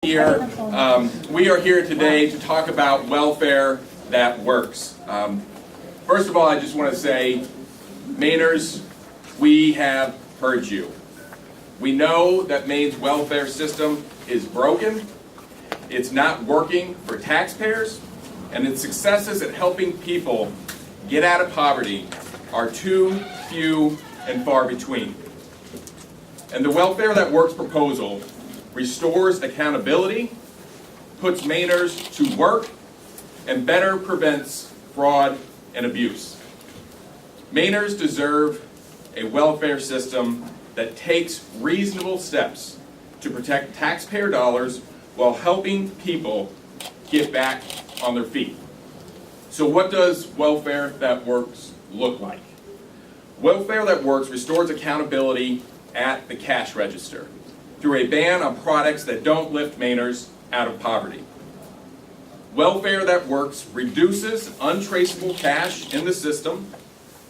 Here, we are here today to talk about welfare that works. First of all, I just want to say, Mainers, we have heard you. We know that Maine's welfare system is broken, it's not working for taxpayers, and its successes at helping people get out of poverty are too few and far between. And the Welfare That Works proposal restores accountability, puts Mainers to work, and better prevents fraud and abuse. Mainers deserve a welfare system that takes reasonable steps to protect taxpayer dollars while helping people get back on their feet. So what does Welfare That Works look like? Welfare That Works restores accountability at the cash register through a ban on products that don't lift Mainers out of poverty. Welfare That Works reduces untraceable cash in the system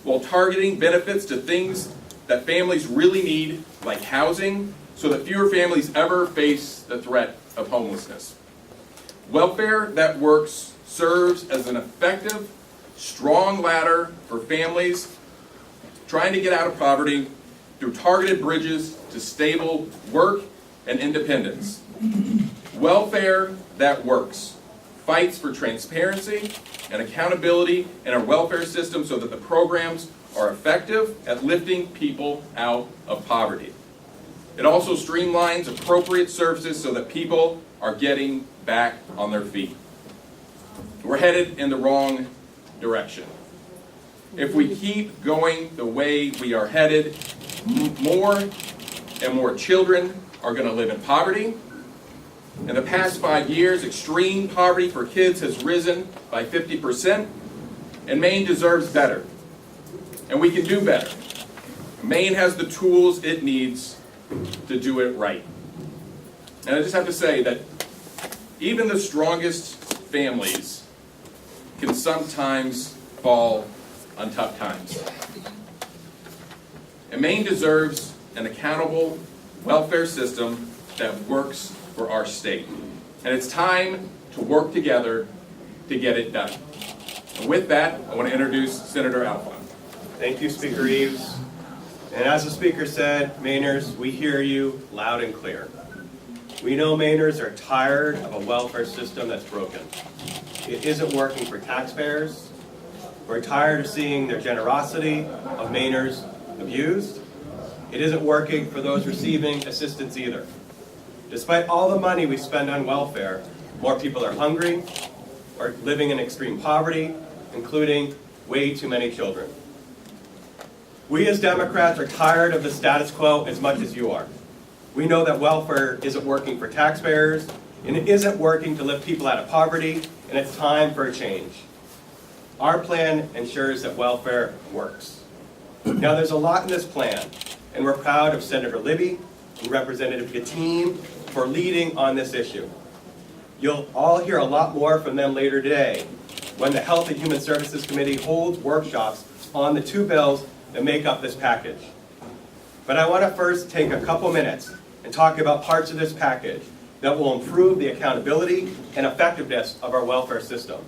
while targeting benefits to things that families really need, like housing, so that fewer families ever face the threat of homelessness. Welfare That Works serves as an effective, strong ladder for families trying to get out of poverty through targeted bridges to stable work and independence. Welfare That Works fights for transparency and accountability in our welfare system so that the programs are effective at lifting people out of poverty. It also streamlines appropriate services so that people are getting back on their feet. We're headed in the wrong direction. If we keep going the way we are headed, more and more children are going to live in poverty. In the past 5 years, extreme poverty for kids has risen by 50%, and Maine deserves better. And we can do better. Maine has the tools it needs to do it right. And I just have to say that even the strongest families can sometimes fall on tough times. And Maine deserves an accountable welfare system that works for our state. And it's time to work together to get it done. And with that, I want to introduce Senator Alfond. Thank you, Speaker Eves. And as the Speaker said, Mainers, we hear you loud and clear. We know Mainers are tired of a welfare system that's broken. It isn't working for taxpayers. We're tired of seeing their generosity of Mainers abused. It isn't working for those receiving assistance either. Despite all the money we spend on welfare, more people are hungry or living in extreme poverty, including way too many children. We as Democrats are tired of the status quo as much as you are. We know that welfare isn't working for taxpayers, and it isn't working to lift people out of poverty, and it's time for a change. Our plan ensures that welfare works. Now, there's a lot in this plan, and we're proud of Senator Libby and Representative Gattin for leading on this issue. You'll all hear a lot more from them later today when the Health and Human Services Committee holds workshops on the two bills that make up this package. But I want to first take a couple minutes and talk about parts of this package that will improve the accountability and effectiveness of our welfare system.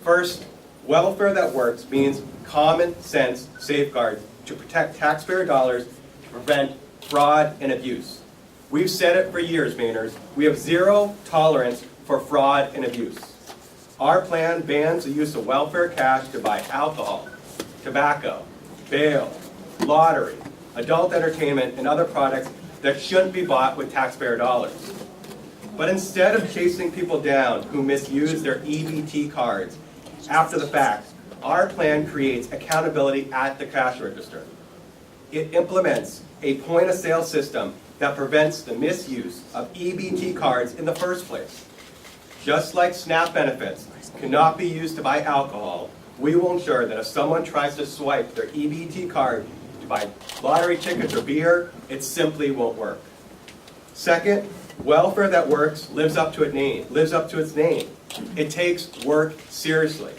First, Welfare That Works means common sense safeguards to protect taxpayer dollars to prevent fraud and abuse. We've said it for years, Mainers. We have zero tolerance for fraud and abuse. Our plan bans the use of welfare cash to buy alcohol, tobacco, bail, lottery, adult entertainment, and other products that shouldn't be bought with taxpayer dollars. But instead of chasing people down who misuse their EBT cards after the fact, our plan creates accountability at the cash register. It implements a point-of-sale system that prevents the misuse of EBT cards in the first place. Just like SNAP benefits cannot be used to buy alcohol, we will ensure that if someone tries to swipe their EBT card to buy lottery tickets or beer, it simply won't work. Second, Welfare That Works lives up to its name. It takes work seriously.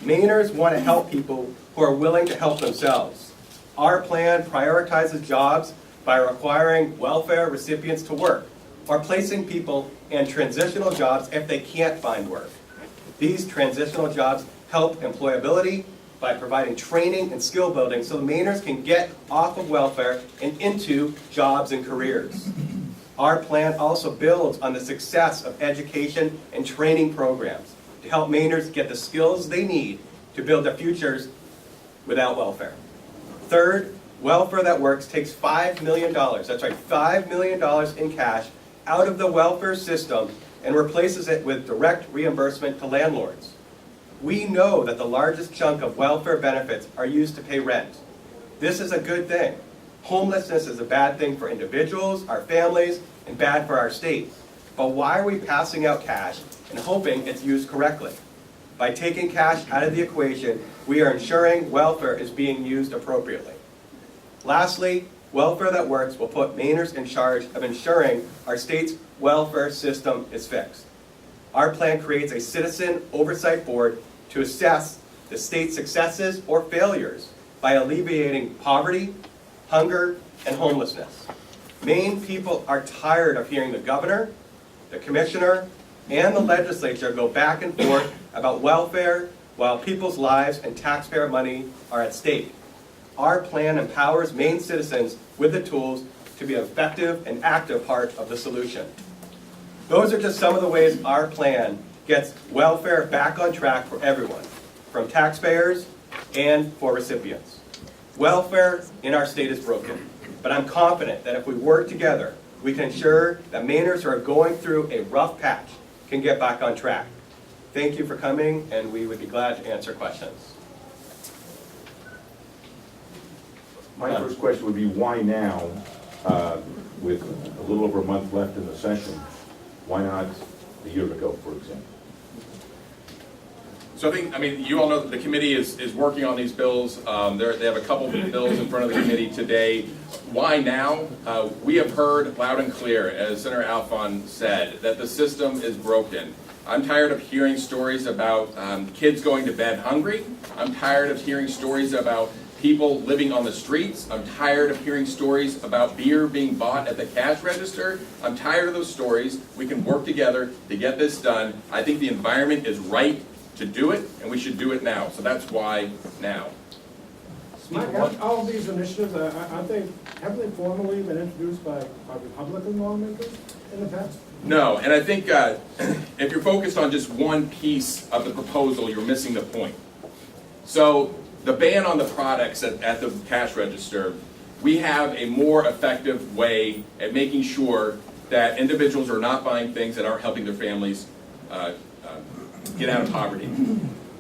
Mainers want to help people who are willing to help themselves. Our plan prioritizes jobs by requiring welfare recipients to work. or placing people in transitional jobs if they can't find work. These transitional jobs help employability by providing training and skill building so the Mainers can get off of welfare and into jobs and careers. Our plan also builds on the success of education and training programs to help Mainers get the skills they need to build their futures without welfare. Third, Welfare That Works takes $5 million, that's right, $5 million in cash out of the welfare system and replaces it with direct reimbursement to landlords. We know that the largest chunk of welfare benefits are used to pay rent. This is a good thing. Homelessness is a bad thing for individuals, our families, and bad for our state. But why are we passing out cash and hoping it's used correctly? By taking cash out of the equation, we are ensuring welfare is being used appropriately. Lastly, Welfare That Works will put Mainers in charge of ensuring our state's welfare system is fixed. Our plan creates a citizen oversight board to assess the state's successes or failures by alleviating poverty, hunger, and homelessness. Maine people are tired of hearing the governor, the commissioner, and the legislature go back and forth about welfare while people's lives and taxpayer money are at stake. Our plan empowers Maine citizens with the tools to be an effective and active part of the solution. Those are just some of the ways our plan gets welfare back on track for everyone, from taxpayers and for recipients. Welfare in our state is broken, but I'm confident that if we work together, we can ensure that Mainers who are going through a rough patch can get back on track. Thank you for coming, and we would be glad to answer questions. My first question would be, why now, with a little over a month left in the session? Why not a year ago, for example? So I mean, you all know that the committee is working on these bills. They have a couple of bills in front of the committee today. Why now? We have heard loud and clear, as Senator Alfond said, that the system is broken. I'm tired of hearing stories about kids going to bed hungry. I'm tired of hearing stories about people living on the streets. I'm tired of hearing stories about beer being bought at the cash register. I'm tired of those stories. We can work together to get this done. I think the environment is right to do it, and we should do it now. So that's why now. Mike, all of these initiatives, I think, haven't they formally been introduced by Republican lawmakers in the past? No, and I think if you're focused on just one piece of the proposal, you're missing the point. So the ban on the products at the cash register, we have a more effective way at making sure that individuals are not buying things that aren't helping their families get out of poverty.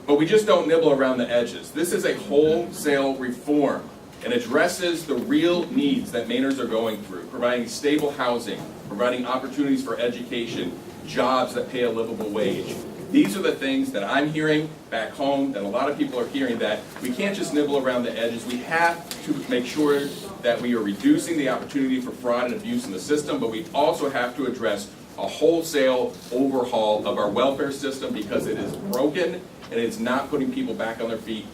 But we just don't nibble around the edges. This is a wholesale reform and addresses the real needs that Mainers are going through, providing stable housing, providing opportunities for education, jobs that pay a livable wage. These are the things that I'm hearing back home, that a lot of people are hearing, that we can't just nibble around the edges. We have to make sure that we are reducing the opportunity for fraud and abuse in the system, but we also have to address a wholesale overhaul of our welfare system because it is broken and it's not putting people back on their feet.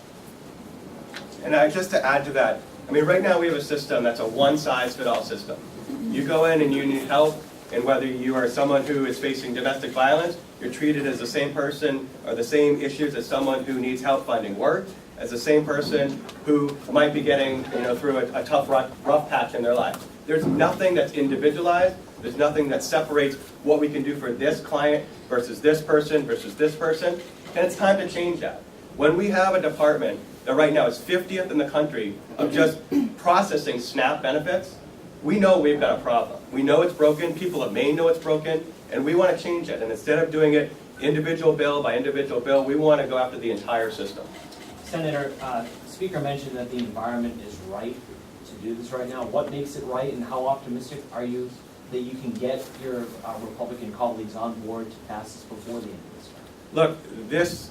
And just to add to that, I mean, right now we have a system that's a one-size-fits-all system. You go in and you need help, and whether you are someone who is facing domestic violence, you're treated as the same person or the same issues as someone who needs help finding work, as the same person who might be getting, through a tough rough patch in their life. There's nothing that's individualized. There's nothing that separates what we can do for this client versus this person, and it's time to change that. When we have a department that right now is 50th in the country of just processing SNAP benefits, we know we've got a problem. We know it's broken, people of Maine know it's broken, and we want to change it. And instead of doing it individual bill by individual bill, we want to go after the entire system. Senator, the Speaker mentioned that the environment is right to do this right now. What makes it right, and how optimistic are you that you can get your Republican colleagues on board to pass this before the end of this term? Look, this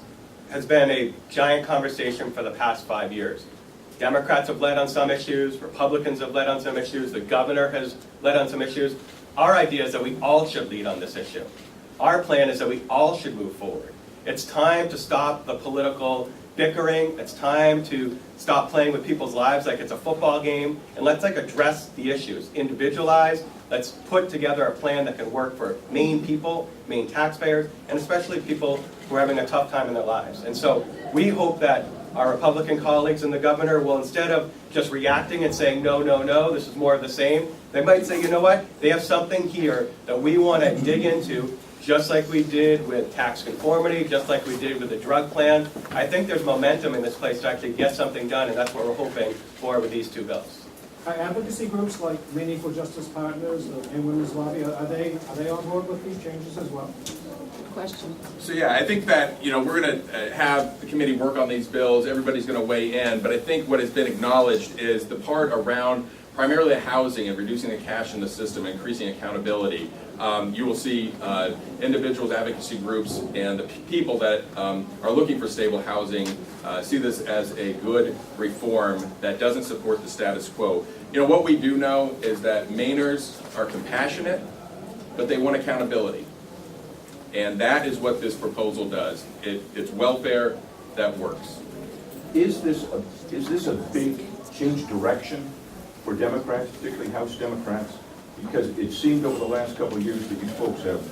has been a giant conversation for the past 5 years. Democrats have led on some issues, Republicans have led on some issues, the governor has led on some issues. Our idea is that we all should lead on this issue. Our plan is that we all should move forward. It's time to stop the political bickering. It's time to stop playing with people's lives like it's a football game, and let's address the issues, individualize. Let's put together a plan that can work for Maine people, Maine taxpayers, and especially people who are having a tough time in their lives. And so we hope that our Republican colleagues and the governor will, instead of just reacting and saying, no, no, no, this is more of the same, they might say, you know what, they have something here that we want to dig into, just like we did with tax conformity, just like we did with the drug plan. I think there's momentum in this place to actually get something done, and that's what we're hoping for with these two bills. Are advocacy groups like Maine Equal Justice Partners and Women's Lobby, are they on board with these changes as well? Question. So yeah, I think that, we're going to have the committee work on these bills. Everybody's going to weigh in, but I think what has been acknowledged is the part around primarily housing and reducing the cash in the system, increasing accountability. You will see individuals, advocacy groups, and the people that are looking for stable housing see this as a good reform that doesn't support the status quo. What we do know is that Mainers are compassionate, but they want accountability. And that is what this proposal does. It's welfare that works. Is this a big change direction for Democrats, particularly House Democrats? Because it seemed over the last couple of years that you folks have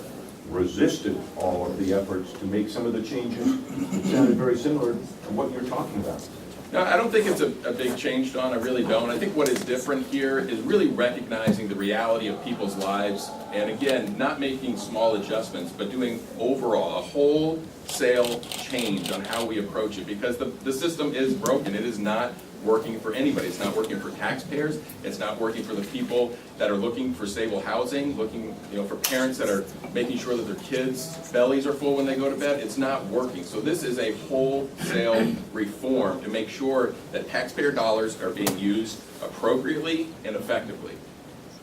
resisted all of the efforts to make some of the changes. It sounded very similar to what you're talking about. No, I don't think it's a big change, Don. I really don't. I think what is different here is really recognizing the reality of people's lives, and again, not making small adjustments, but doing overall a wholesale change on how we approach it, because the system is broken. It is not working for anybody. It's not working for taxpayers. It's not working for the people that are looking for stable housing, looking, for parents that are making sure that their kids' bellies are full when they go to bed. It's not working. So this is a wholesale reform to make sure that taxpayer dollars are being used appropriately and effectively.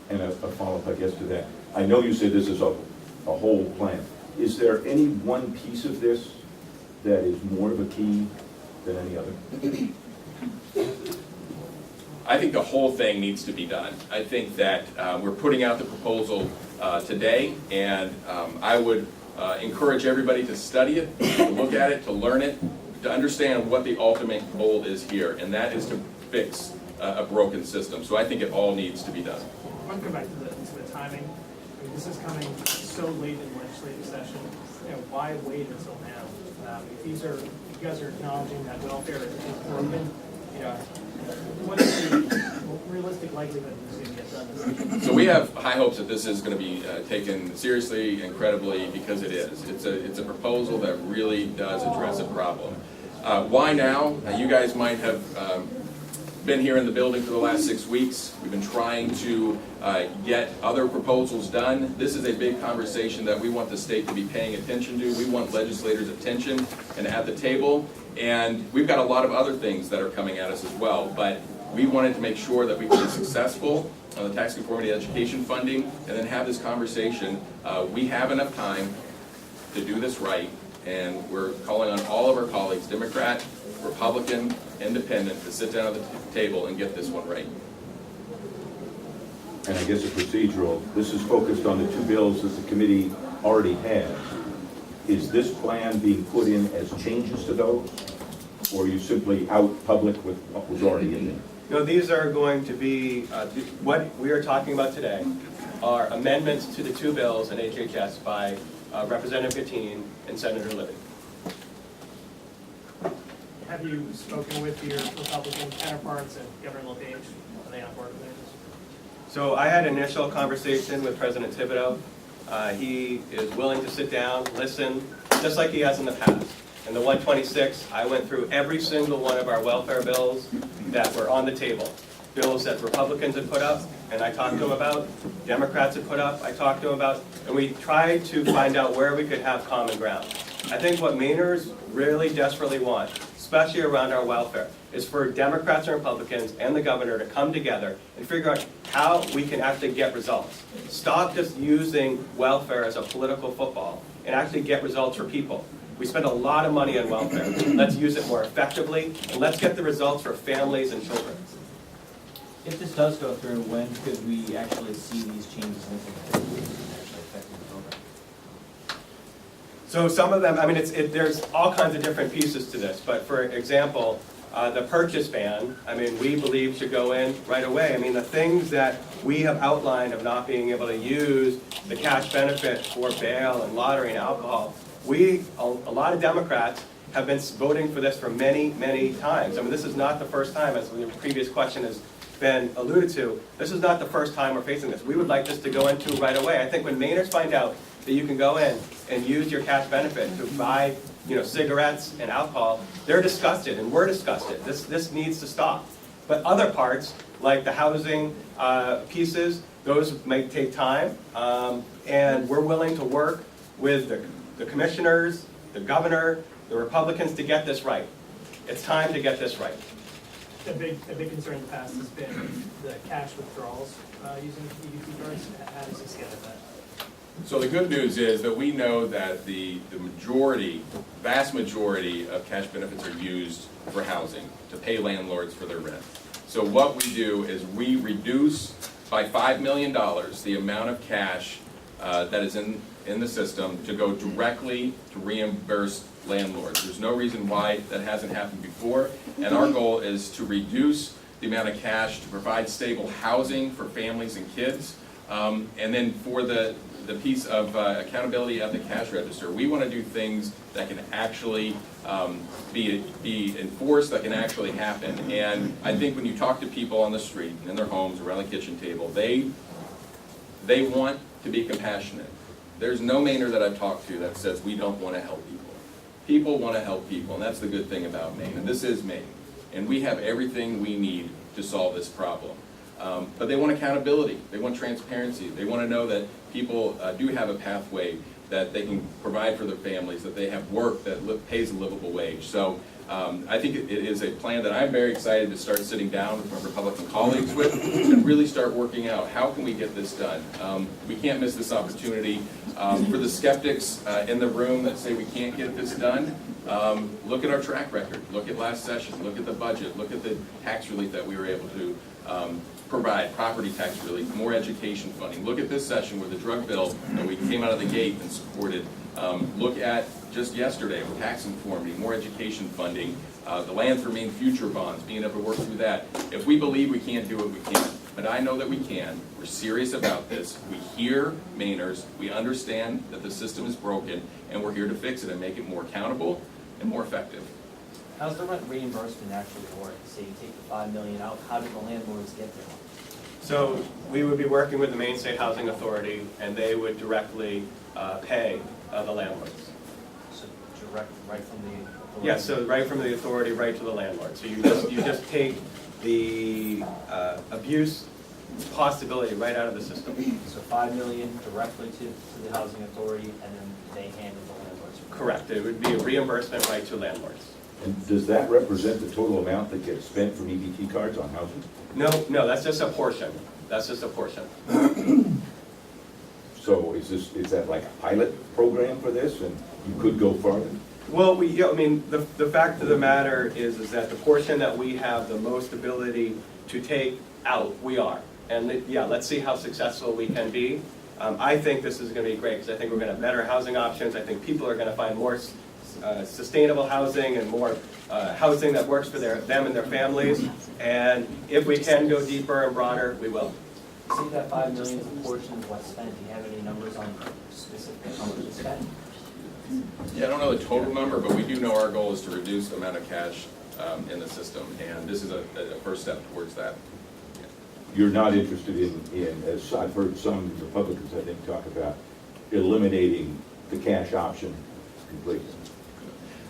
And a follow-up, I guess, to that. I know you said this is a whole plan. Is there any one piece of this that is more of a key than any other? I think the whole thing needs to be done. I think that we're putting out the proposal today, and I would encourage everybody to study it, to look at it, to learn it, to understand what the ultimate goal is here, and that is to fix a broken system. So I think it all needs to be done. I want to go back to the timing. I mean, this is coming so late in legislative session. Why wait until now? If you guys are acknowledging that welfare is broken, what is the realistic likelihood this is going to get done this year? So we have high hopes that this is going to be taken seriously, incredibly, because it is. It's a proposal that really does address a problem. Why now? You guys might have been here in the building for the last 6 weeks. We've been trying to get other proposals done. This is a big conversation that we want the state to be paying attention to. We want legislators' attention and at the table. And we've got a lot of other things that are coming at us as well. But we wanted to make sure that we could be successful on the tax conformity education funding and then have this conversation. We have enough time to do this right. And we're calling on all of our colleagues, Democrat, Republican, Independent, to sit down at the table and get this one right. And I guess a procedural, this is focused on the two bills that the committee already has. Is this plan being put in as changes to those? Or are you simply out public with what was already in there? These are going to be, what we are talking about today are amendments to the two bills in HHS by Representative Gattini and Senator Libby. Have you spoken with your Republican counterparts and Governor LePage? Are they on board with this? So I had an initial conversation with President Thibodeau. He is willing to sit down, listen, just like he has in the past. In the 126, I went through every single one of our welfare bills that were on the table. Bills that Republicans had put up, and I talked to them about. Democrats had put up, I talked to them about. And we tried to find out where we could have common ground. I think what Mainers really desperately want, especially around our welfare, is for Democrats and Republicans and the governor to come together and figure out how we can actually get results. Stop just using welfare as a political football and actually get results for people. We spend a lot of money on welfare. Let's use it more effectively, and let's get the results for families and children. If this does go through, when could we actually see these changes implemented and actually affecting the program? So some of them, I mean, there's all kinds of different pieces to this, but for example, the purchase ban, I mean, we believe should go in right away. I mean, the things that we have outlined of not being able to use the cash benefit for bail and lottery and alcohol, a lot of Democrats have been voting for this for many, many times. I mean, this is not the first time, as the previous question has been alluded to, this is not the first time we're facing this. We would like this to go into right away. I think when Mainers find out that you can go in and use your cash benefit to buy, cigarettes and alcohol, they're disgusted, and we're disgusted. This needs to stop. But other parts, like the housing pieces, those may take time, and we're willing to work with the commissioners, the governor, the Republicans to get this right. It's time to get this right. A big concern in the past has been the cash withdrawals using EBT cards. How does this get at that? So the good news is that we know that the vast majority of cash benefits are used for housing, to pay landlords for their rent. So what we do is we reduce by $5 million the amount of cash that is in the system to go directly to reimburse landlords. There's no reason why that hasn't happened before, and our goal is to reduce the amount of cash to provide stable housing for families and kids, and then for the piece of accountability at the cash register, we want to do things that can actually be enforced, that can actually happen. And I think when you talk to people on the street, in their homes, around the kitchen table, they want to be compassionate. There's no Mainer that I've talked to that says we don't want to help people. People want to help people, and that's the good thing about Maine. And this is Maine, and we have everything we need to solve this problem. But they want accountability. They want transparency. They want to know that people do have a pathway that they can provide for their families, that they have work that pays a livable wage. So I think it is a plan that I'm very excited to start sitting down with my Republican colleagues with and really start working out how can we get this done. We can't miss this opportunity. For the skeptics in the room that say we can't get this done, look at our track record. Look at last session. Look at the budget. Look at the tax relief that we were able to provide, property tax relief, more education funding. Look at this session with the drug bill that we came out of the gate and supported. Look at just yesterday with tax conformity, more education funding, the Land for Maine future bonds, being able to work through that. If we believe we can't do it, we can't. But I know that we can. We're serious about this. We hear Mainers. We understand that the system is broken, and we're here to fix it and make it more accountable and more effective. How's the rent reimbursement actually work? Say you take the $5 million out, how do the landlords get there? So we would be working with the Maine State Housing Authority, and they would directly pay the landlords. So direct, right from the authority? Yes, so right from the authority, right to the landlord. So you just take the abuse possibility right out of the system. So $5 million directly to the housing authority, and then they handle the landlords? Correct. It would be a reimbursement right to landlords. And does that represent the total amount that gets spent from EBT cards on housing? No, that's just a portion. That's just a portion. So is that like a pilot program for this, and you could go farther? Well, the fact of the matter is that the portion that we have the most ability to take out, we are. And yeah, let's see how successful we can be. I think this is going to be great because I think we're going to have better housing options. I think people are going to find more sustainable housing and more housing that works for them and their families. And if we can go deeper and broader, we will. See that $5 million is a portion of what's spent. Do you have any numbers on specifically how much is spent? Yeah, I don't know the total number, but we do know our goal is to reduce the amount of cash in the system, and this is a first step towards that. You're not interested in, as I've heard some Republicans, I think, talk about, eliminating the cash option completely.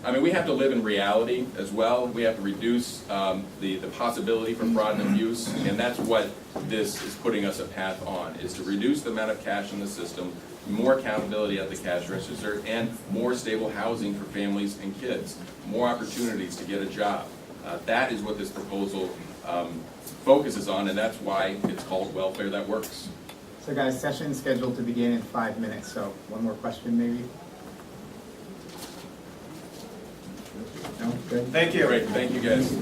I mean, we have to live in reality as well. We have to reduce the possibility for fraud and abuse, and that's what this is putting us a path on, is to reduce the amount of cash in the system, more accountability at the cash register, and more stable housing for families and kids, more opportunities to get a job. That is what this proposal focuses on, and that's why it's called Welfare That Works. So guys, session's scheduled to begin in 5 minutes, so one more question maybe? No? Good? Thank you. Great, thank you guys.